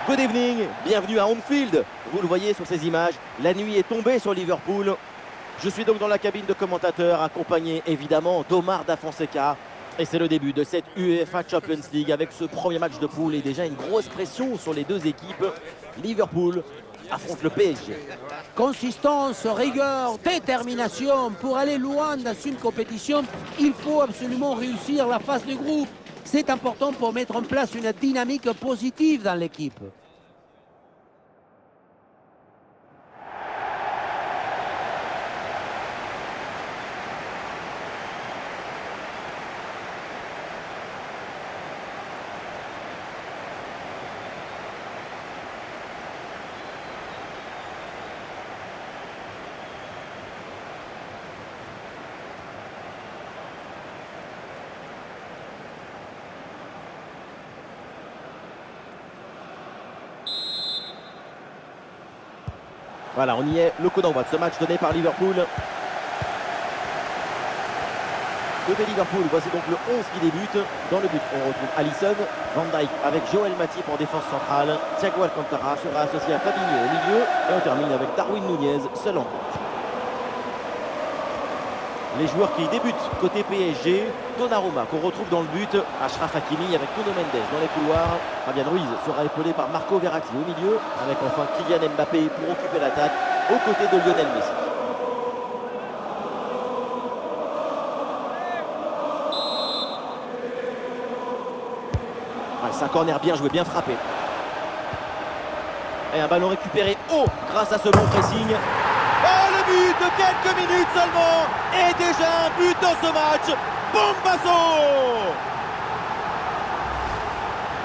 Good evening, bienvenue à Anfield. Vous le voyez sur ces images, la nuit est tombée sur Liverpool. Je suis donc dans la cabine de commentateur, accompagné évidemment d'Omar Da Fonseca. Et c'est le début de cette UEFA Champions League avec ce premier match de poule et déjà une grosse pression sur les deux équipes. Liverpool affronte le PSG. Consistance, rigueur, détermination. Pour aller loin dans une compétition, il faut absolument réussir la phase de groupe. C'est important pour mettre en place une dynamique positive dans l'équipe. Voilà, on y est, le coup d'envoi de ce match donné par Liverpool. Côté Liverpool, voici donc le 11 qui débute. Dans le but, on retrouve Alisson, Van Dijk avec Joel Matip en défense centrale. Thiago Alcantara sera associé à Fabinho au milieu. Et on termine avec Darwin Nunez, seul en compte. Les joueurs qui débutent côté PSG, Donnarumma qu'on retrouve dans le but, Achraf Hakimi avec Nuno Mendes dans les couloirs, Fabian Ruiz sera épaulé par Marco Verratti au milieu, avec enfin Kylian Mbappé pour occuper l'attaque aux côtés de Lionel Messi. Ouais, c'est un corner bien joué, bien frappé. Et un ballon récupéré haut grâce à ce bon pressing. Oh, le but de quelques minutes seulement et déjà un but dans ce match. Bombasso!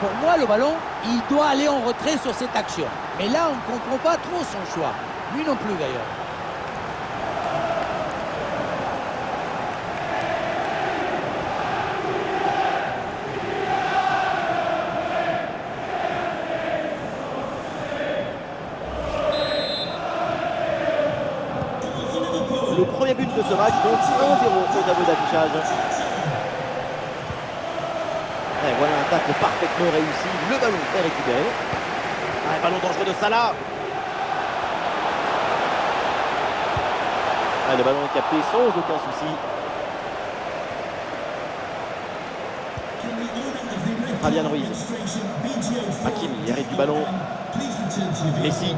Pour moi, le ballon, il doit aller en retrait sur cette action. Mais là, on ne comprend pas trop son choix. Lui non plus d'ailleurs. Le premier but de ce match, donc 1-0 au tableau d'affichage. Et voilà un tacle parfaitement réussi. Le ballon est récupéré. Un ballon dangereux de Salah. Le ballon est capté sans aucun souci. Fabian Ruiz. Hakimi hérite du ballon. Messi.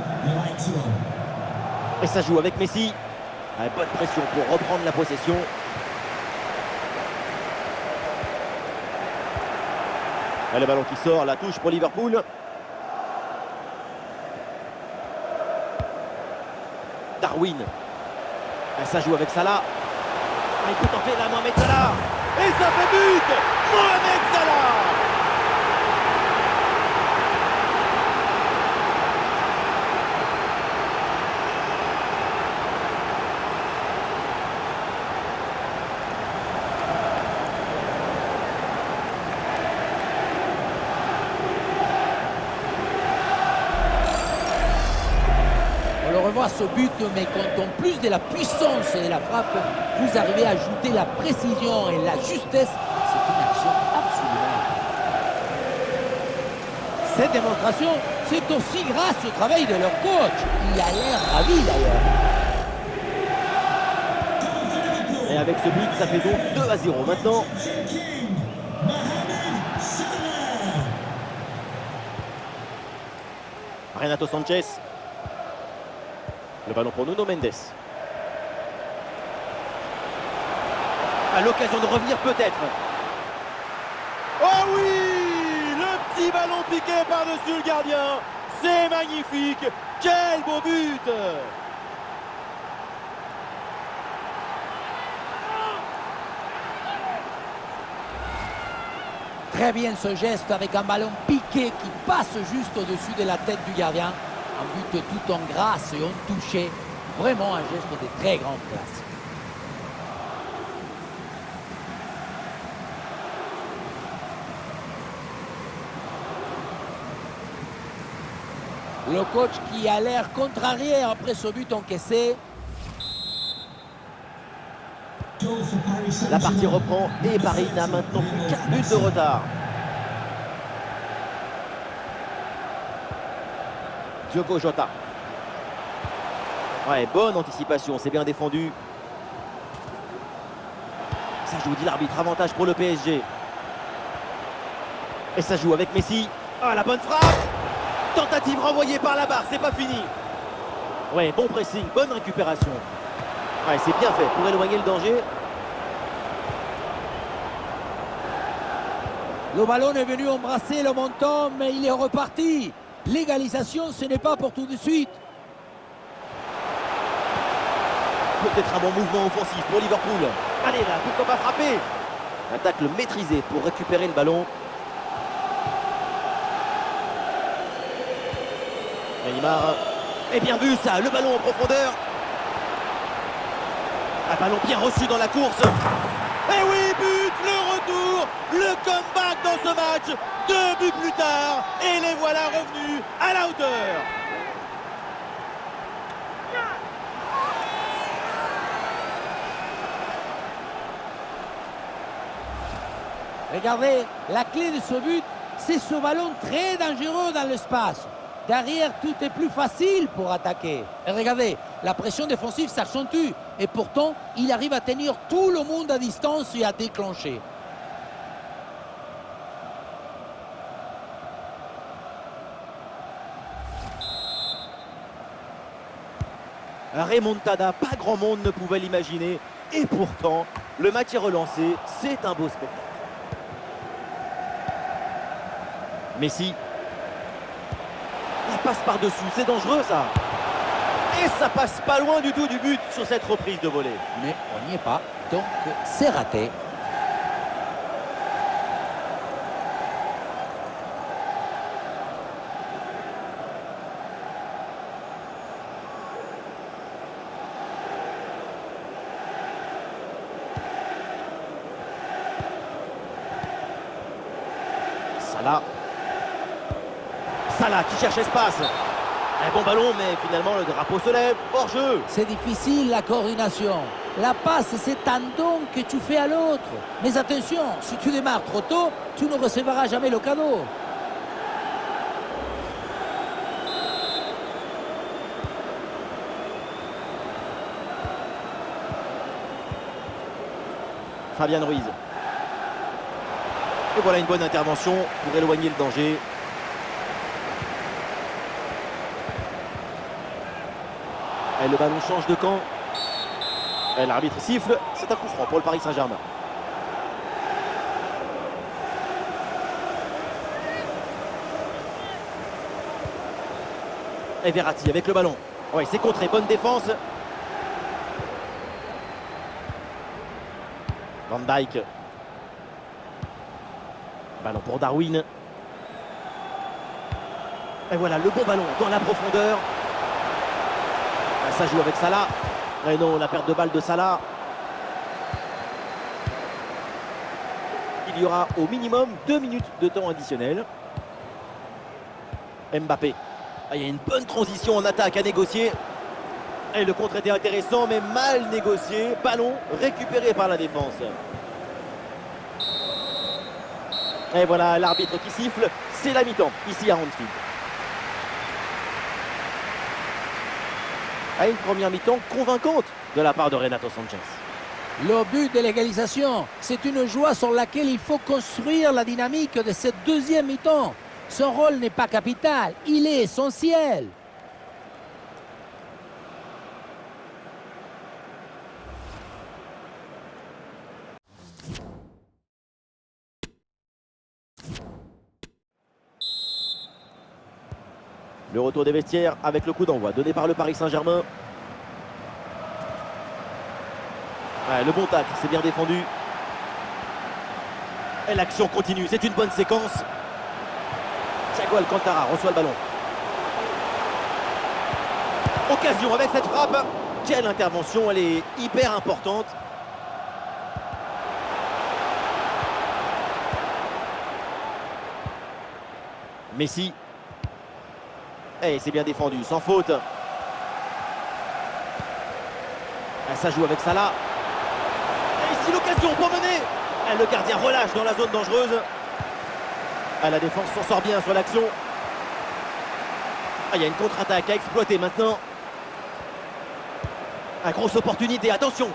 Et ça joue avec Messi. Bonne pression pour reprendre la possession. Le ballon qui sort, la touche pour Liverpool. Darwin. Ça joue avec Salah. Il peut tenter là Mohamed Salah. Et ça fait but. Mohamed Salah. Revoir ce but, mais quand en plus de la puissance et de la frappe, vous arrivez à ajouter la précision et la justesse, c'est une action absolument incroyable. Cette démonstration, c'est aussi grâce au travail de leur coach. Il a l'air ravi d'ailleurs. Et avec ce but, ça fait donc 2-0 maintenant. Renato Sanchez. Le ballon pour Nuno Mendes. À l'occasion de revenir peut-être. Oh oui! Le petit ballon piqué par-dessus le gardien. C'est magnifique. Quel beau but! Très bien ce geste avec un ballon piqué qui passe juste au-dessus de la tête du gardien. Un but tout en grâce et en touché. Vraiment un geste de très grande classe. Le coach qui a l'air contrarié après ce but encaissé. La partie reprend et Paris n'a maintenant plus qu'un but de retard. Diogo Jota. Ouais, bonne anticipation, c'est bien défendu. Ça joue, dit l'arbitre, avantage pour le PSG. Et ça joue avec Messi. Ah, la bonne frappe. Tentative renvoyée par la barre, c'est pas fini. Ouais, bon pressing, bonne récupération. Ouais, c'est bien fait pour éloigner le danger. Le ballon est venu embrasser le menton, mais il est reparti. L'égalisation, ce n'est pas pour tout de suite. Peut-être un bon mouvement offensif pour Liverpool. Allez là, pourquoi pas frapper? Un tacle maîtrisé pour récupérer le ballon. Neymar. Et bien vu ça, le ballon en profondeur. Un ballon bien reçu dans la course. Et oui, but, le retour, le comeback dans ce match. 2 buts plus tard, et les voilà revenus à la hauteur. Regardez, la clé de ce but, c'est ce ballon très dangereux dans l'espace. Derrière, tout est plus facile pour attaquer. Et regardez, la pression défensive s'accentue. Et pourtant, il arrive à tenir tout le monde à distance et à déclencher. Remontada, pas grand monde ne pouvait l'imaginer. Et pourtant, le match est relancé. C'est un beau spectacle. Messi. Il passe par-dessus, c'est dangereux ça. Et ça passe pas loin du tout du but sur cette reprise de volée. Mais on n'y est pas, donc c'est raté. Salah qui cherche espace. Un bon ballon, mais finalement le drapeau se lève. Hors jeu. C'est difficile la coordination. La passe, c'est un don que tu fais à l'autre. Mais attention, si tu démarres trop tôt, tu ne recevras jamais le cadeau. Fabian Ruiz. Et voilà une bonne intervention pour éloigner le danger. Et le ballon change de camp. Et l'arbitre siffle. C'est un coup franc pour le Paris Saint-Germain. Et Verratti avec le ballon. Ouais, c'est contré. Bonne défense. Van Dijk. Ballon pour Darwin. Et voilà le bon ballon dans la profondeur. Ça joue avec Salah. Et non, la perte de balle de Salah. Il y aura au minimum 2 minutes de temps additionnel. Mbappé. Ah, il y a une bonne transition en attaque à négocier. Et le contre était intéressant, mais mal négocié. Ballon récupéré par la défense. Et voilà l'arbitre qui siffle. C'est la mi-temps, ici à Anfield. À une première mi-temps convaincante de la part de Renato Sanchez. Le but de l'égalisation, c'est une joie sur laquelle il faut construire la dynamique de cette deuxième mi-temps. Son rôle n'est pas capital, il est essentiel. Le retour des vestiaires avec le coup d'envoi donné par le Paris Saint-Germain. Ouais, le bon tacle, c'est bien défendu. Et l'action continue, c'est une bonne séquence. Thiago Alcantara reçoit le ballon. Occasion avec cette frappe. Quelle intervention, elle est hyper importante. Messi. Et c'est bien défendu, sans faute. Et ça joue avec Salah. Et ici l'occasion pour mener. Et le gardien relâche dans la zone dangereuse. Et la défense s'en sort bien sur l'action. Ah, il y a une contre-attaque à exploiter maintenant. Une grosse opportunité, attention.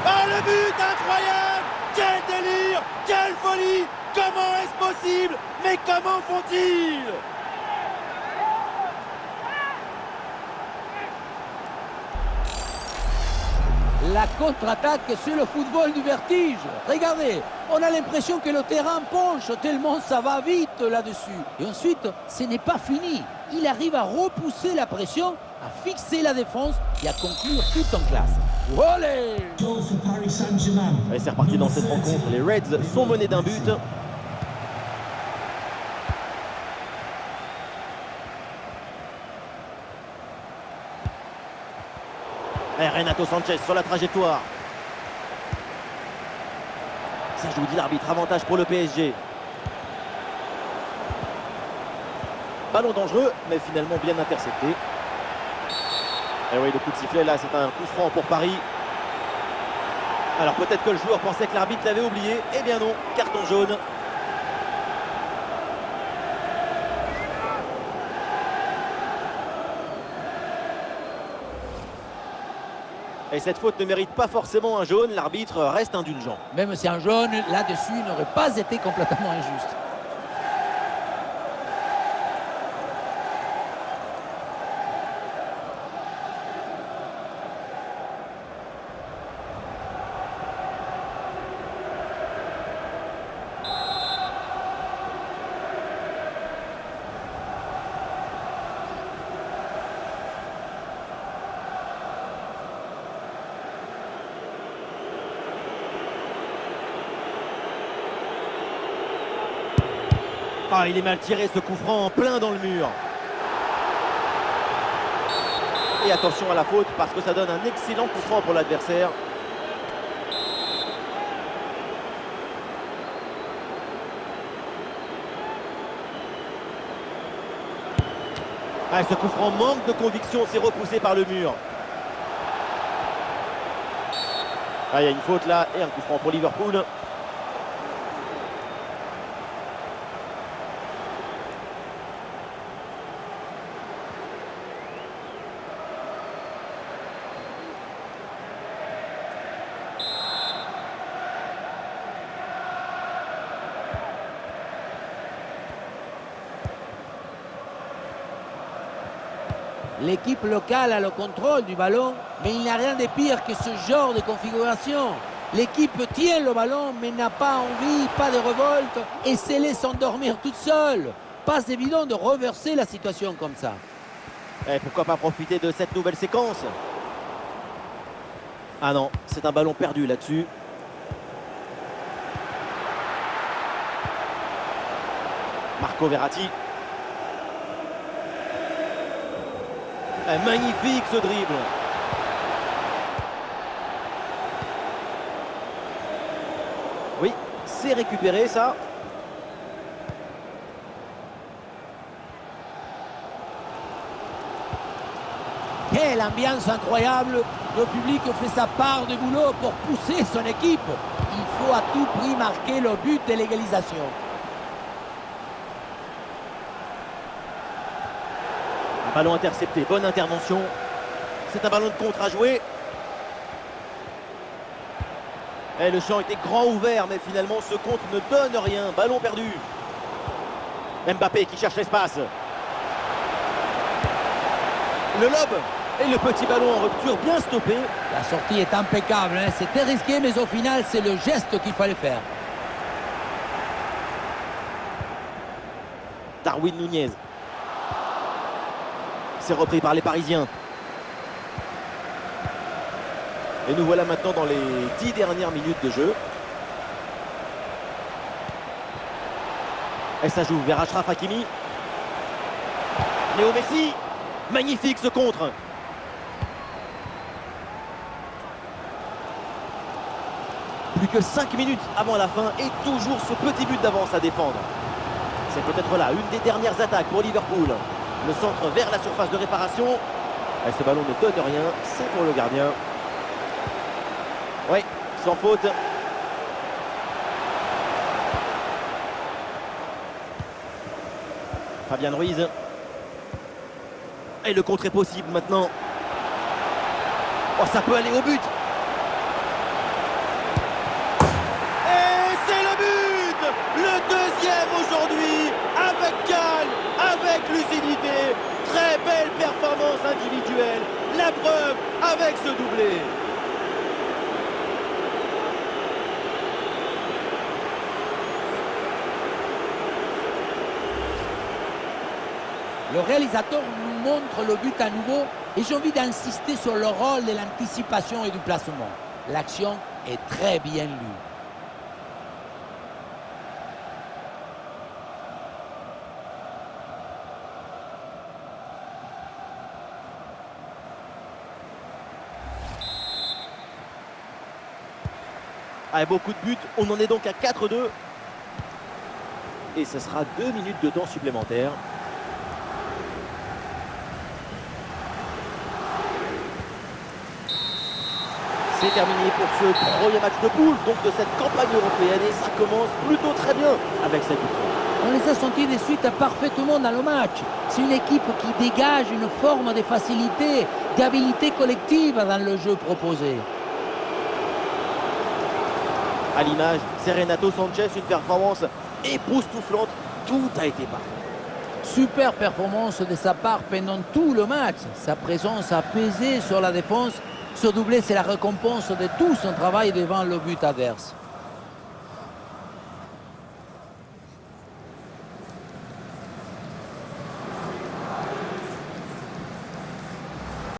Ah, le but incroyable! Quel délire! Quelle folie! Comment est-ce possible? Mais comment font-ils? La contre-attaque, c'est le football du vertige. Regardez, on a l'impression que le terrain penche tellement ça va vite là-dessus. Et ensuite, ce n'est pas fini. Il arrive à repousser la pression, à fixer la défense et à conclure tout en classe. Olé! Et c'est reparti dans cette rencontre. Les Reds sont menés d'un but. Et Renato Sanchez sur la trajectoire. Ça joue, dit l'arbitre. Avantage pour le PSG. Ballon dangereux, mais finalement bien intercepté. Et oui, le coup de sifflet, là, c'est un coup franc pour Paris. Alors peut-être que le joueur pensait que l'arbitre l'avait oublié. Eh bien non, carton jaune. Et cette faute ne mérite pas forcément un jaune, l'arbitre reste indulgent. Même si un jaune, là-dessus, n'aurait pas été complètement injuste. Ah, il est mal tiré ce coup franc en plein dans le mur. Et attention à la faute parce que ça donne un excellent coup franc pour l'adversaire. Ah, ce coup franc manque de conviction, c'est repoussé par le mur. Ah, il y a une faute là et un coup franc pour Liverpool. L'équipe locale a le contrôle du ballon, mais il n'y a rien de pire que ce genre de configuration. L'équipe tient le ballon, mais n'a pas envie, pas de révolte, et se laisse endormir toute seule. Pas évident de reverser la situation comme ça. Et pourquoi pas profiter de cette nouvelle séquence? Ah non, c'est un ballon perdu là-dessus. Marco Verratti. Magnifique ce dribble. Oui, c'est récupéré ça. Quelle ambiance incroyable! Le public fait sa part de boulot pour pousser son équipe. Il faut à tout prix marquer le but de l'égalisation. Ballon intercepté, bonne intervention. C'est un ballon de contre à jouer. Et le champ était grand ouvert, mais finalement ce contre ne donne rien. Ballon perdu. Mbappé qui cherche l'espace. Le lob. Et le petit ballon en rupture bien stoppé. La sortie est impeccable, hein. C'était risqué, mais au final, c'est le geste qu'il fallait faire. Darwin Nunez. C'est repris par les Parisiens. Et nous voilà maintenant dans les 10 dernières minutes de jeu. Et ça joue vers Achraf Hakimi. Léo Messi. Magnifique ce contre. Plus que 5 minutes avant la fin et toujours ce petit but d'avance à défendre. C'est peut-être là une des dernières attaques pour Liverpool. Le centre vers la surface de réparation. Et ce ballon ne donne rien, c'est pour le gardien. Oui, sans faute. Fabian Ruiz. Et le contre est possible maintenant. Oh, ça peut aller au but. Et c'est le but! Le deuxième aujourd'hui, avec calme, avec lucidité. Très belle performance individuelle. La preuve avec ce doublé. Le réalisateur nous montre le but à nouveau et j'ai envie d'insister sur le rôle de l'anticipation et du placement. L'action est très bien lue. Avec beaucoup de buts, on en est donc à 4-2. Et ce sera 2 minutes de temps supplémentaire. C'est terminé pour ce premier match de poule, donc de cette campagne européenne. Et ça commence plutôt très bien avec cette victoire. On les a sentis de suite parfaitement dans le match. C'est une équipe qui dégage une forme de facilité, d'habilité collective dans le jeu proposé. À l'image, c'est Renato Sanchez, une performance époustouflante. Tout a été parfait. Super performance de sa part pendant tout le match. Sa présence a pesé sur la défense. Ce doublé, c'est la récompense de tout son travail devant le but adverse.